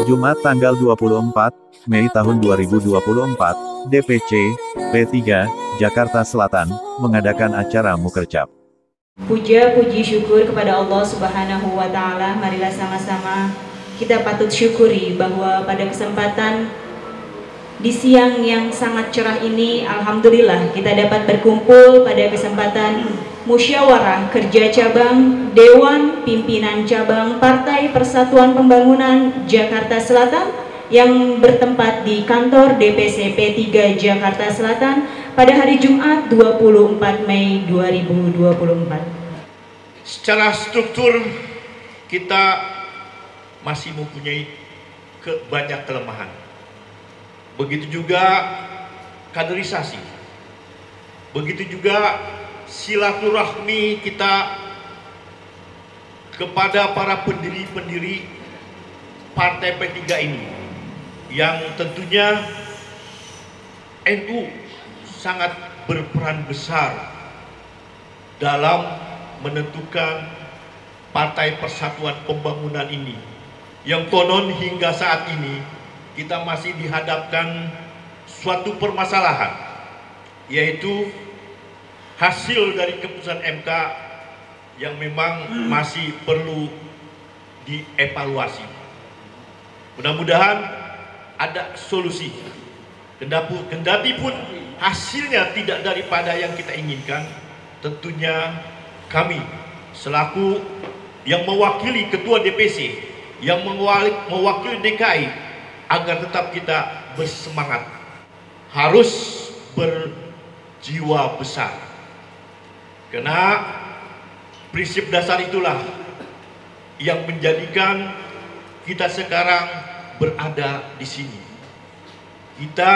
Jumat tanggal 24 Mei tahun 2024, DPC P3 Jakarta Selatan mengadakan acara Mukercap. Puja puji syukur kepada Allah Subhanahu wa Ta'ala. Marilah sama-sama kita patut syukuri bahwa pada kesempatan di siang yang sangat cerah ini, alhamdulillah kita dapat berkumpul pada kesempatan musyawarah kerja cabang Dewan Pimpinan Cabang Partai Persatuan Pembangunan Jakarta Selatan yang bertempat di kantor DPC P3 Jakarta Selatan pada hari Jumat 24 Mei 2024. Secara struktur kita masih mempunyai banyak kelemahan. Begitu juga kaderisasi, begitu juga silaturahmi kita kepada para pendiri-pendiri Partai P3 ini, yang tentunya NU sangat berperan besar dalam menentukan Partai Persatuan Pembangunan ini, yang konon hingga saat ini kita masih dihadapkan suatu permasalahan, yaitu hasil dari keputusan MK yang memang masih perlu dievaluasi. Mudah-mudahan ada solusi. Kendati pun hasilnya tidak daripada yang kita inginkan, tentunya kami selaku yang mewakili Ketua DPC, yang mewakili DKI, agar tetap kita bersemangat, harus berjiwa besar. Karena prinsip dasar itulah yang menjadikan kita sekarang berada di sini. Kita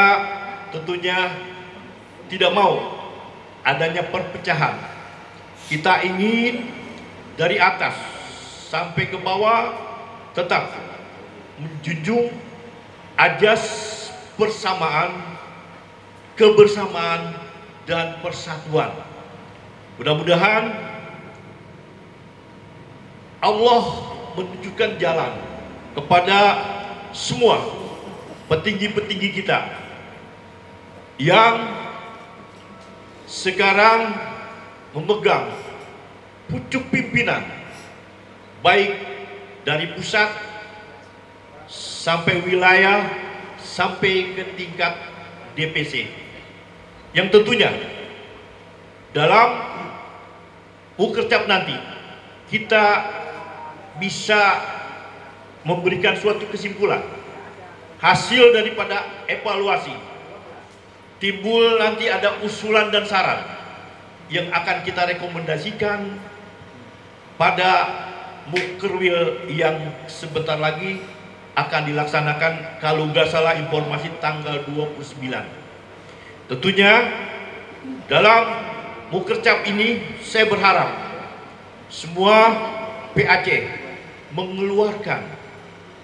tentunya tidak mau adanya perpecahan. Kita ingin dari atas sampai ke bawah tetap menjunjung ajas persamaan, kebersamaan, dan persatuan. Mudah-mudahan Allah menunjukkan jalan kepada semua petinggi-petinggi kita yang sekarang memegang pucuk pimpinan, baik dari pusat sampai wilayah, sampai ke tingkat DPC, yang tentunya dalam Mukercap nanti kita bisa memberikan suatu kesimpulan hasil daripada evaluasi. Timbul nanti ada usulan dan saran yang akan kita rekomendasikan pada Mukerwil yang sebentar lagi akan dilaksanakan, kalau nggak salah informasi tanggal 29. Tentunya dalam Mukercap ini saya berharap semua PAC mengeluarkan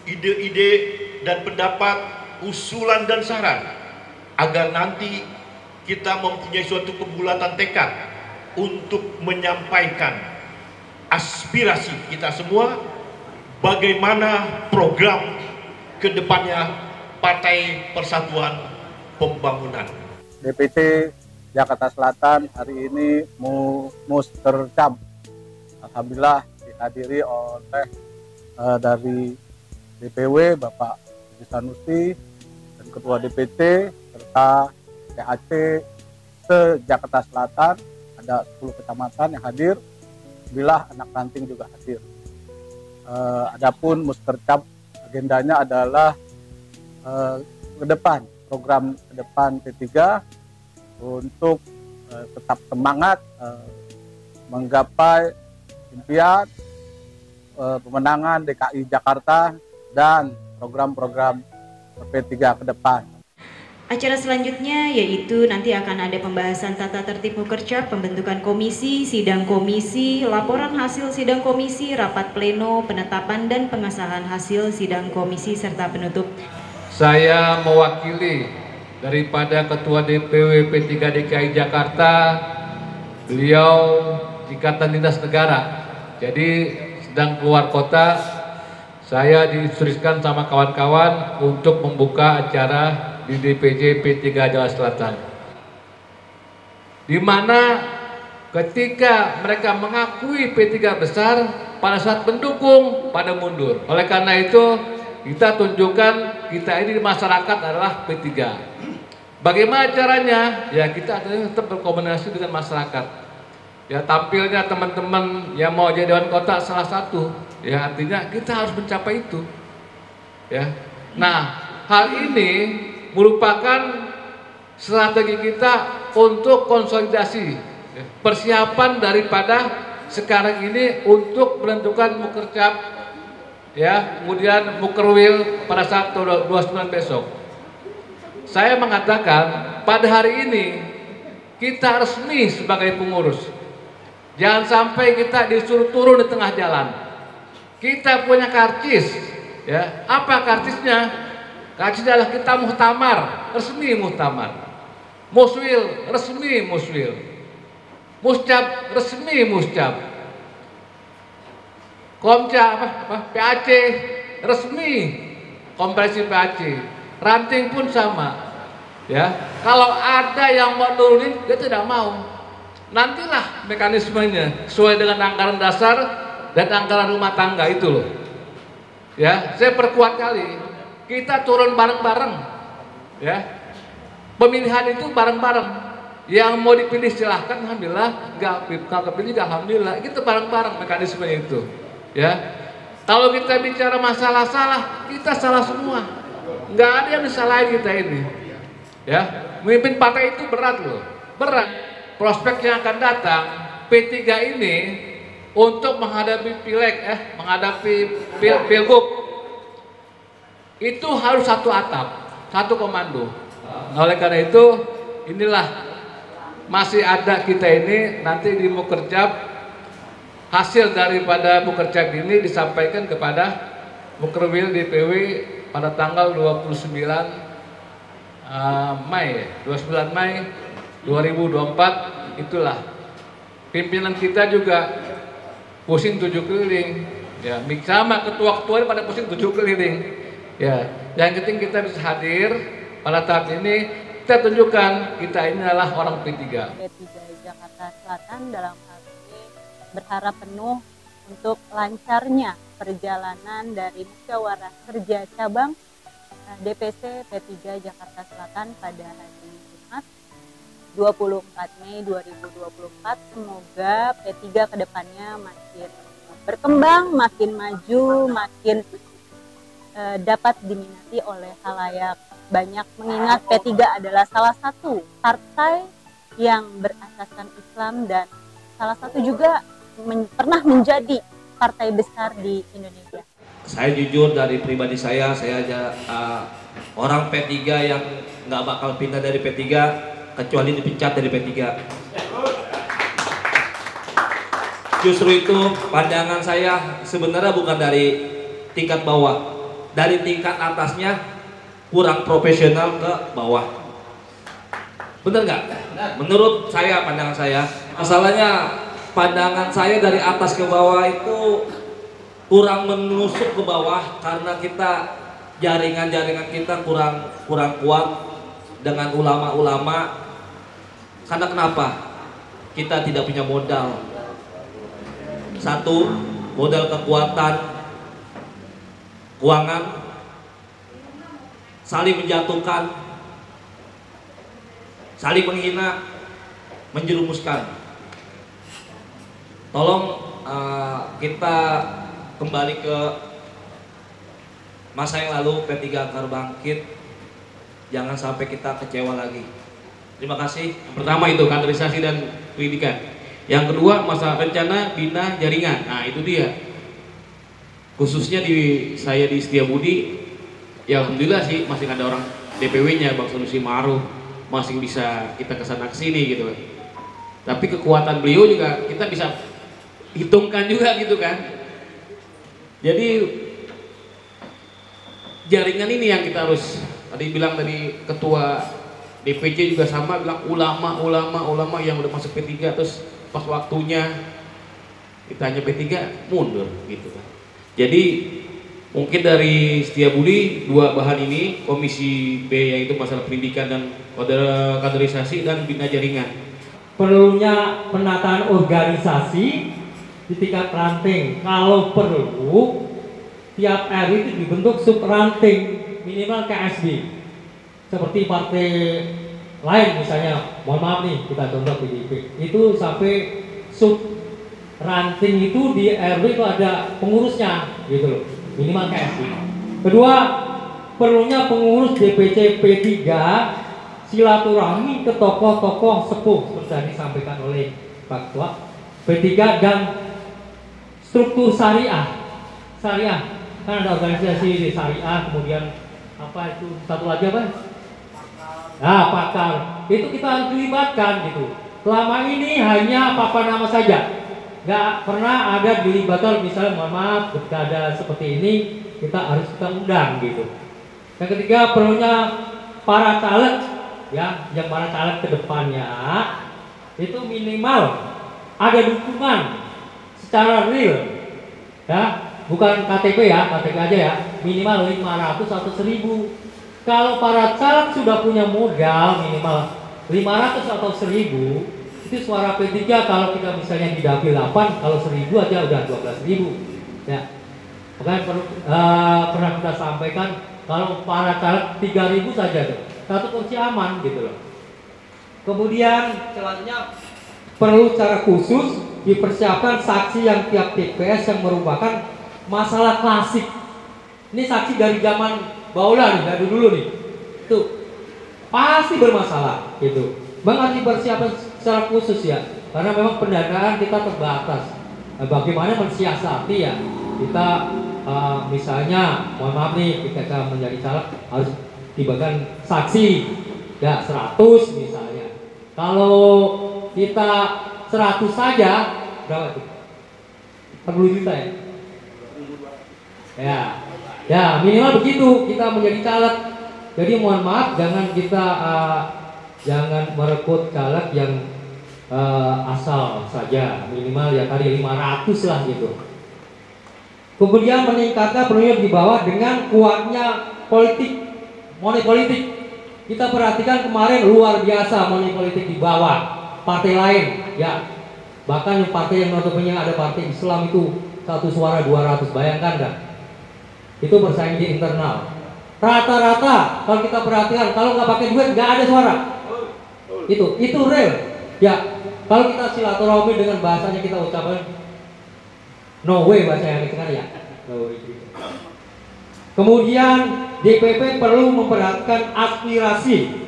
ide-ide dan pendapat, usulan dan saran, agar nanti kita mempunyai suatu kebulatan tekad untuk menyampaikan aspirasi kita semua, bagaimana program kedepannya Partai Persatuan Pembangunan. DPC Jakarta Selatan hari ini Mukercap, alhamdulillah dihadiri oleh dari DPW Bapak Haji Sanusi dan Ketua DPC serta PAC se-Jakarta Selatan, ada 10 kecamatan yang hadir, alhamdulillah anak ranting juga hadir. Adapun Mukercap agendanya adalah ke depan, program ke depan P3 untuk tetap semangat menggapai impian pemenangan DKI Jakarta dan program-program P3 ke depan. Acara selanjutnya yaitu nanti akan ada pembahasan tata tertib Mukercap, pembentukan komisi, sidang komisi, laporan hasil sidang komisi, rapat pleno, penetapan dan pengesahan hasil sidang komisi, serta penutup. Saya mewakili daripada Ketua DPW P3 DKI Jakarta, beliau Ikatan Lintas Negara, jadi sedang keluar kota. saya diinstruksikan sama kawan-kawan untuk membuka acara di DPC P3 Jawa Selatan, di mana ketika mereka mengakui P3 besar, pada saat mendukung pada mundur. Oleh karena itu kita tunjukkan kita ini di masyarakat adalah P3. Bagaimana caranya? Ya kita tetap berkomunikasi dengan masyarakat. Ya tampilnya teman-teman yang mau jadi dewan kota salah satu. Ya artinya kita harus mencapai itu. Ya. Nah hal ini merupakan strategi kita untuk konsolidasi persiapan daripada sekarang ini untuk menentukan Mukercap, ya kemudian Mukerwil pada saat 29 besok. Saya mengatakan pada hari ini kita resmi sebagai pengurus. Jangan sampai kita disuruh turun di tengah jalan. Kita punya karcis, ya. Apa karcisnya? Karcisnya adalah kita muhtamar, resmi muhtamar. Muswil, resmi muswil. Muscap, resmi muscap. Komca PAC, resmi kompresi PAC. Ranting pun sama. Ya, kalau ada yang mau nurunin, dia tidak mau. Nantilah mekanismenya sesuai dengan anggaran dasar dan anggaran rumah tangga itu loh. Ya, saya perkuat kali. Kita turun bareng-bareng. Ya. Pemilihan itu bareng-bareng. Yang mau dipilih silahkan, alhamdulillah. Nggak kepilih juga alhamdulillah. Kita bareng-bareng mekanisme itu. Ya. Kalau kita bicara masalah salah, kita salah semua. Nggak ada yang disalahin kita ini. Ya, memimpin partai itu berat loh, berat. Prospek yang akan datang P3 ini untuk menghadapi pileg, menghadapi pilgub itu harus satu atap, satu komando. Oleh karena itu inilah masih ada kita ini nanti di Mukercap, hasil daripada Mukercap ini disampaikan kepada Mukerwil DPW pada tanggal 29 Mei 2024. Itulah pimpinan kita juga pusing 7 keliling ya, sama ketua-ketua pada pusing 7 keliling ya. Yang penting kita bisa hadir pada tahap ini, kita tunjukkan kita ini adalah orang P3 Jakarta Selatan. Dalam hal ini berharap penuh untuk lancarnya perjalanan dari musyawarah kerja cabang DPC P3 Jakarta Selatan pada hari Jumat 24 Mei 2024. Semoga P3 kedepannya makin berkembang, makin maju, makin dapat diminati oleh khalayak banyak, mengingat P3 adalah salah satu partai yang berasaskan Islam dan salah satu juga pernah menjadi partai besar di Indonesia. Saya jujur dari pribadi saya aja orang P3 yang nggak bakal pindah dari P3 kecuali dipecat dari P3. Justru itu pandangan saya sebenarnya bukan dari tingkat bawah, dari tingkat atasnya kurang profesional ke bawah. Bener nggak? Menurut saya, pandangan saya, masalahnya pandangan saya dari atas ke bawah itu kurang menusuk ke bawah karena kita jaringan-jaringan kita kurang kuat dengan ulama-ulama. Karena kenapa? Kita tidak punya modal. Satu, modal kekuatan keuangan, saling menjatuhkan, saling menghina, menjerumuskan. Tolong kita kembali ke masa yang lalu, P3 akan bangkit. Jangan sampai kita kecewa lagi. Terima kasih. Yang pertama itu kaderisasi dan pendidikan. Yang kedua masalah rencana bina jaringan. Nah itu dia. Khususnya saya di Setiabudi, ya alhamdulillah sih masih ada orang DPW-nya, Bang Sanusi Ma'ruf, masih bisa kita kesana kesini gitu. Tapi kekuatan beliau juga kita bisa hitungkan juga gitu kan. Jadi jaringan ini yang kita harus, tadi bilang dari ketua DPC juga sama, bilang ulama yang udah masuk P3 terus pas waktunya kita hanya P3 mundur gitu kan. Jadi Mungkin dari Setiabudi dua bahan ini, komisi B yaitu masalah pendidikan dan kaderisasi dan bina jaringan. Perlunya penataan organisasi di tingkat ranting. Kalau perlu, tiap RW itu dibentuk sub ranting minimal KSB. Seperti partai lain misalnya, mohon maaf nih kita contoh PDIP, itu sampai sub ranting itu di RW itu ada pengurusnya gitu loh, minimal KSB. Kedua, perlunya pengurus DPC P3 silaturahmi ke tokoh-tokoh sepuh seperti yang disampaikan oleh Pak Ketua P3 dan struktur syariah kan ada organisasi di syariah, kemudian apa itu satu lagi apa? Nah, pakar itu kita harus dilibatkan gitu. Selama ini hanya papan nama saja, nggak pernah ada dilibatkan. Misalnya mohon maaf ketika ada seperti ini kita harus kita undang gitu. Yang ketiga, perlunya para caleg ya, yang para caleg kedepannya itu minimal ada dukungan secara real ya, bukan KTP ya, KTP aja ya, minimal 500 atau 1000. Kalau para caleg sudah punya modal minimal 500 atau 1000, itu suara P3 kalau kita misalnya di dapil 8, kalau 1000 aja udah 12.000 ya. Makanya pernah kita sampaikan kalau para caleg 3.000 saja tuh, satu kursi aman gitu loh. Kemudian selanjutnya perlu cara khusus dipersiapkan saksi yang tiap TPS yang merupakan masalah klasik. Ini saksi dari zaman Baula nih, dari dulu nih, itu pasti bermasalah gitu. Bang harus dipersiapkan secara khusus ya, karena memang pendanaan kita terbatas. Nah, bagaimana mensiasati ya kita misalnya, mohon maaf nih, ketika menjadi caleg harus tibakan saksi ya 100 misalnya. Kalau kita 100 saja berapa tuh? 40 juta ya. Ya minimal begitu kita menjadi caleg. Jadi mohon maaf jangan kita jangan merekrut caleg yang asal saja, minimal ya tadi 500 lah gitu. Kemudian meningkatkan perlunya di bawah dengan kuatnya money politik. Kita perhatikan kemarin luar biasa money politik di bawah partai lain ya. Bahkan partai yang notabene ada partai Islam itu satu suara 200, bayangkan kan? Itu bersaing di internal. Rata-rata kalau kita perhatikan kalau nggak pakai duit nggak ada suara. Itu real. Ya kalau kita silaturahmi dengan bahasanya kita ucapkan no way bahasa yang itu kan ya. No way. Kemudian DPP perlu memperhatikan aspirasi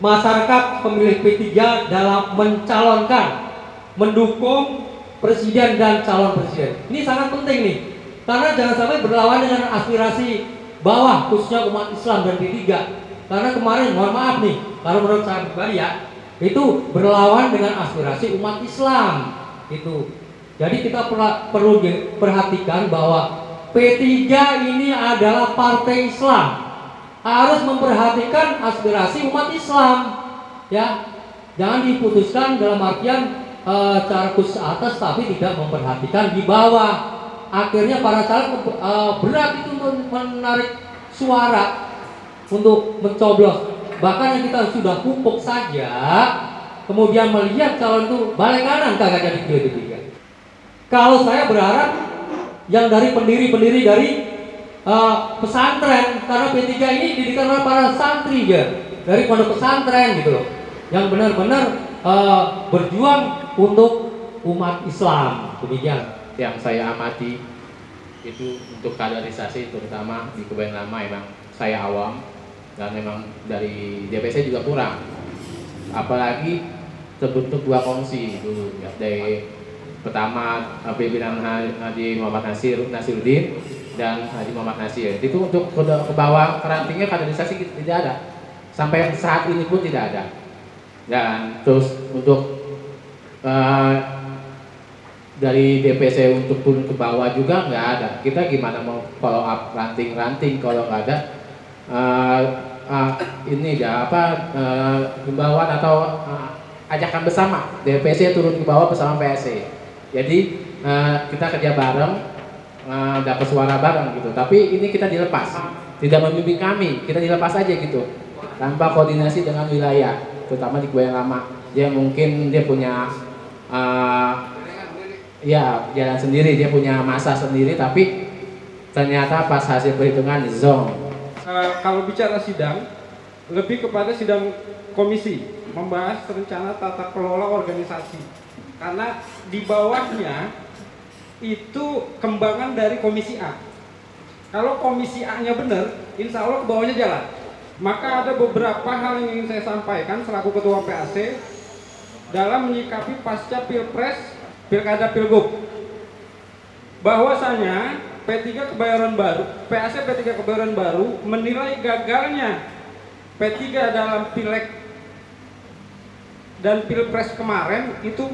masyarakat pemilih P3 dalam mencalonkan, mendukung presiden dan calon presiden. Ini sangat penting nih. Karena jangan sampai berlawan dengan aspirasi bawah, khususnya umat Islam dan P3. Karena kemarin, mohon maaf nih, kalau menurut saya pribadi ya, itu berlawan dengan aspirasi umat Islam. Itu. Jadi kita perlu perhatikan bahwa P3 ini adalah partai Islam, harus memperhatikan aspirasi umat Islam. Ya, jangan diputuskan dalam artian cara khusus atas, tapi tidak memperhatikan di bawah. Akhirnya para caleg berat itu menarik suara untuk mencoblos. Bahkan yang kita sudah pupuk saja, kemudian melihat calon itu balik kanan kagak jadi P3. Kalau saya berharap yang dari pendiri-pendiri dari pesantren, karena P3 ini didikan oleh para santri ya, dari pondok pesantren gitu loh, yang benar-benar berjuang untuk umat Islam. Demikian yang saya amati itu untuk kaderisasi, terutama di Kebayan Lama emang saya awam dan memang dari DPC juga kurang, apalagi terbentuk dua komisi dulu ya, dari pertama pimpinan Haji Muhammad Nasiruddin dan Haji Muhammad Nasir. Itu untuk ke bawah rantingnya kaderisasi tidak ada, sampai saat ini pun tidak ada. Dan terus untuk dari DPC untuk turun ke bawah juga nggak ada. Kita gimana mau follow up ranting-ranting kalau nggak ada ini ya apa himbauan atau ajakan bersama DPC turun ke bawah bersama PSC. Jadi kita kerja bareng dapat suara bareng gitu. Tapi ini kita dilepas, tidak membimbing kami, kita dilepas aja gitu, tanpa koordinasi dengan wilayah, terutama di Kebayoran Lama. Dia mungkin dia punya ya jalan sendiri, dia punya masa sendiri, tapi ternyata pas hasil perhitungan zong. Kalau bicara sidang, lebih kepada sidang komisi, membahas rencana tata kelola organisasi, karena di bawahnya itu kembangan dari komisi A. Kalau komisi A-nya benar, insya Allah ke bawahnya jalan. Maka ada beberapa hal yang ingin saya sampaikan selaku ketua PAC dalam menyikapi pasca pilpres, pilkada, pilgub. Bahwasanya P3 Kebayoran Baru, PAC P3 Kebayoran Baru menilai gagalnya P3 dalam pileg dan pilpres kemarin itu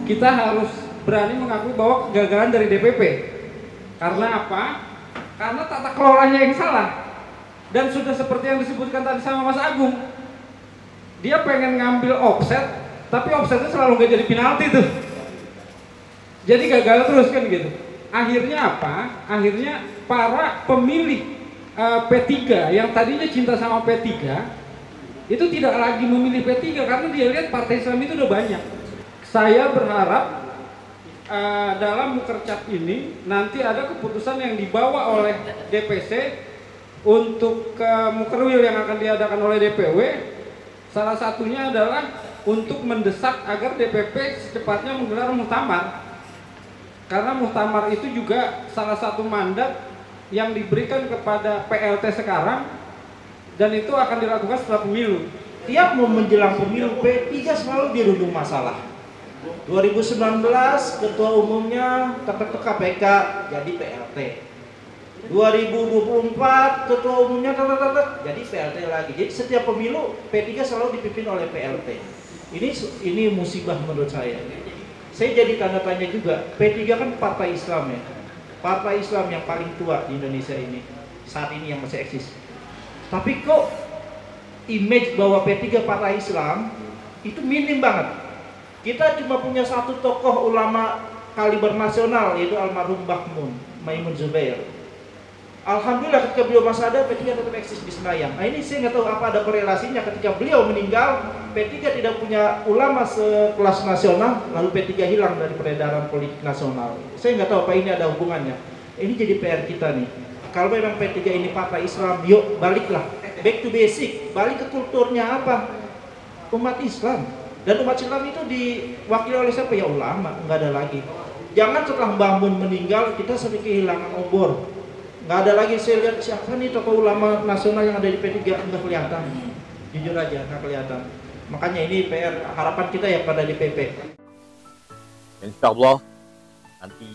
kita harus berani mengakui bahwa kegagalan dari DPP. Karena apa? Karena tata kelolanya yang salah. Dan sudah seperti yang disebutkan tadi sama Mas Agung, dia pengen ngambil offset, tapi offsetnya selalu nggak jadi penalti tuh. Jadi gagal terus kan gitu. Akhirnya apa? Akhirnya para pemilih P3 yang tadinya cinta sama P3 itu tidak lagi memilih P3 karena dia lihat partai Islam itu udah banyak. Saya berharap dalam Mukercap ini nanti ada keputusan yang dibawa oleh DPC untuk ke Mukerwil yang akan diadakan oleh DPW. Salah satunya adalah untuk mendesak agar DPP secepatnya menggelar muktamar, karena muktamar itu juga salah satu mandat yang diberikan kepada PLT sekarang, dan itu akan dilakukan setelah pemilu. Tiap mau menjelang pemilu, P3 selalu dirundung masalah. 2019 ketua umumnya tertek KPK jadi PLT. 2024 ketua umumnya jadi PLT lagi. Jadi setiap pemilu P3 selalu dipimpin oleh PLT. Ini musibah menurut saya. Saya jadi tanda tanya juga. P3 kan partai Islam ya. Partai Islam yang paling tua di Indonesia ini saat ini yang masih eksis. Tapi kok image bahwa P3 partai Islam itu minim banget. Kita cuma punya satu tokoh ulama kaliber nasional, yaitu almarhum Maimun Zubair. Alhamdulillah ketika beliau masih ada, P3 tetap eksis di Senayan. Nah ini saya nggak tahu apa ada korelasinya ketika beliau meninggal, P3 tidak punya ulama sekelas nasional, lalu P3 hilang dari peredaran politik nasional. Saya nggak tahu apa ini ada hubungannya. Ini jadi PR kita nih. Kalau memang P3 ini partai Islam, yuk baliklah, back to basic, balik ke kulturnya apa? Umat Islam. Dan umat Islam itu diwakili oleh siapa? Ya ulama, nggak ada lagi. Jangan setelah Mbah Mun meninggal kita sering kehilangan obor. Nggak ada lagi, saya lihat siapa nih tokoh ulama nasional yang ada di P3, nggak kelihatan. Jujur aja, nggak kelihatan. Makanya ini PR, harapan kita ya pada DPP. Insya Allah nanti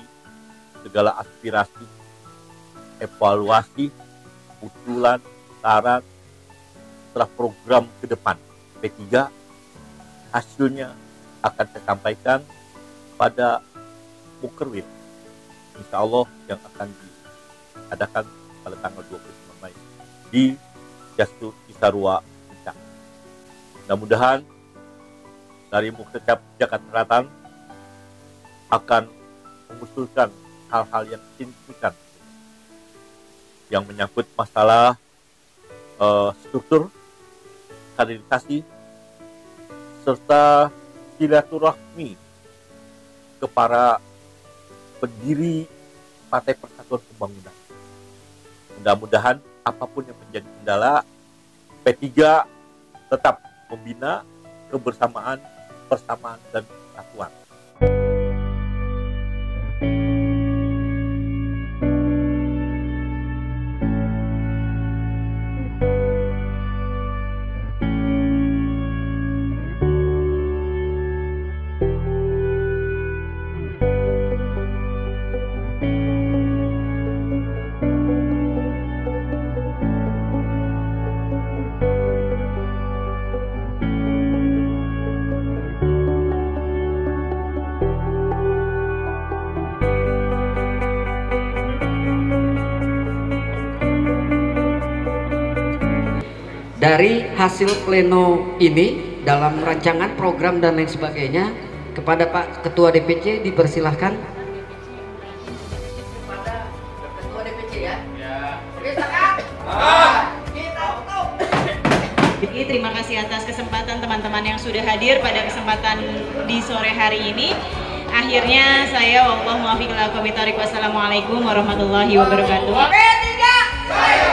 segala aspirasi, evaluasi, usulan, saran, setelah program ke depan P3, hasilnya akan saya sampaikan pada Mukerwil, insya Allah yang akan diadakan pada tanggal 29 Mei di Jastu Cisarua. Mudah-mudahan dari Mukercap Jakarta Selatan akan mengusulkan hal-hal yang signifikan yang menyangkut masalah struktur, kaderisasi, serta silaturahmi ke para pendiri Partai Persatuan Pembangunan. Mudah-mudahan apapun yang menjadi kendala, P3 tetap membina kebersamaan, persamaan, dan persatuan. Dari hasil pleno ini dalam rancangan program dan lain sebagainya, kepada Pak Ketua DPC dipersilahkan. terima kasih atas kesempatan teman-teman yang sudah hadir pada kesempatan di sore hari ini. Akhirnya saya wallahu muwaffiq ila aqwamit thoriq. Wassalamualaikum warahmatullahi wabarakatuh. P3